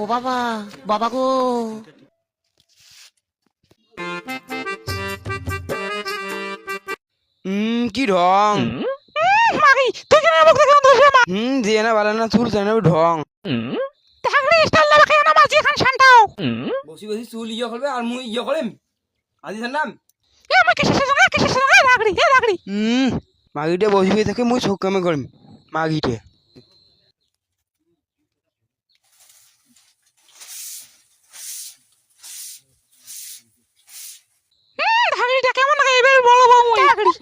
ও বাবা, বাবা গো। কি ঢং মাগি তুই কেন আমাকে দেখে দোষে মা? দিয়ে না ভালো না চুল জানাবি ঢং থাকলে স্টাইল না কেন মাঝি খান শান্তাও। বসি বসি চুল ইয়ে করবে আর মুই ইয়ে করিম আজি নাম এ আমাকে কিসের সঙ্গে রাগড়ি এ রাগড়ি। মাগিটে বসি বসে থাকে মুই চোখ কামে করিম মাগিটে রাগড়িটা কেমন লাগে এবার বলো বাবু রাগড়ি।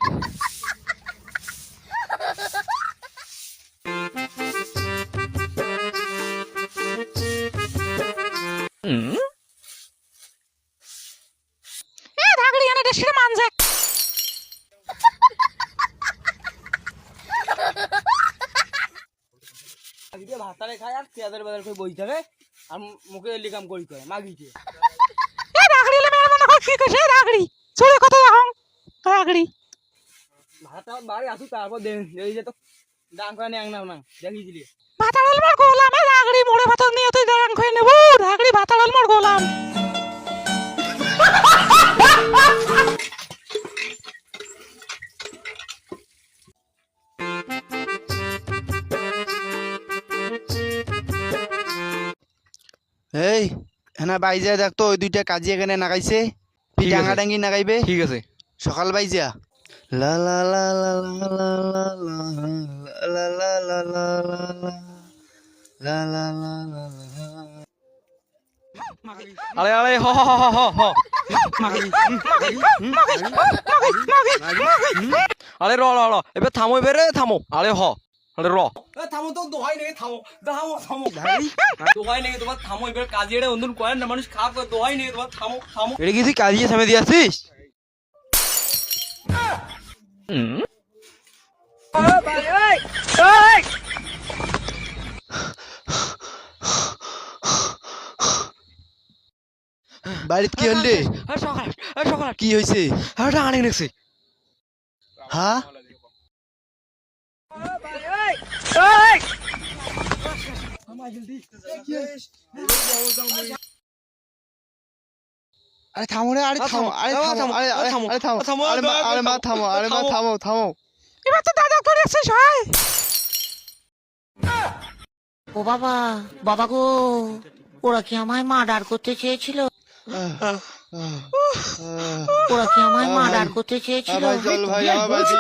এ রাগড়ি এনে দেশে মানজে। মাগিটে ভাতারে খায় আর চেয়াদের বাজার করে বই থাকে আর মুখে এলি কাম করি করে মাগিটে এ রাগড়ি লে মেরে মনে হয় কি কইছে রাগড়ি চলে কত রাখং রাগড়ি। ভাতটা বাড়ি আসু তারপর এই যে তো ডাং করে নেং না দেখি দিলি ভাতাড়াল মোর গোলাম এ রাগড়ি মোড়ে ভাত নিয়ে তুই দাঁড়ান খেয়ে নেব রাগড়ি ভাতাড়াল মোর গোলাম। এই হেনা বাইজা দেখ তো ওই দুইটা কাজী এখানে নাগাইছে ডাঙ্গা ডাঙ্গি নাগাইবে ঠিক আছে সকাল বাইজা লা লা লা লা লা লা লা লা লা লা লা লা লা লা লা লা। আরে আরে হ হ হ হ হ আরে র র র এবার থামো এবারে থামো আরে হ আরে র থামো তো দোহাই নেই থামো থামো থামো দোহাই নেই তোমার থামো এবার কাজে এটা অন্ধুন করেন না মানুষ খারাপ করে দোহাই নেই তোমার থামো থামো এটা কি তুই কাজিয়ে সামনে দিয়ে আসিস বাড়িতে কি হল রে সকাল সকাল কি হয়েছে আনে নেছে হ্যাঁ আরে থামো রে আরে থামো আরে থামো আরে আরে থামো আরে থামো আরে মা থামো আরে মা থামো থামো এবার তো দাদা করে এসেছিস হয়। ও বাবা, বাবা গো, ওরা কি আমায় মার্ডার করতে চেয়েছিল? ওরা কি আমায় মার্ডার করতে চেয়েছিল? ভাই চল ভাই আমার বাঁচি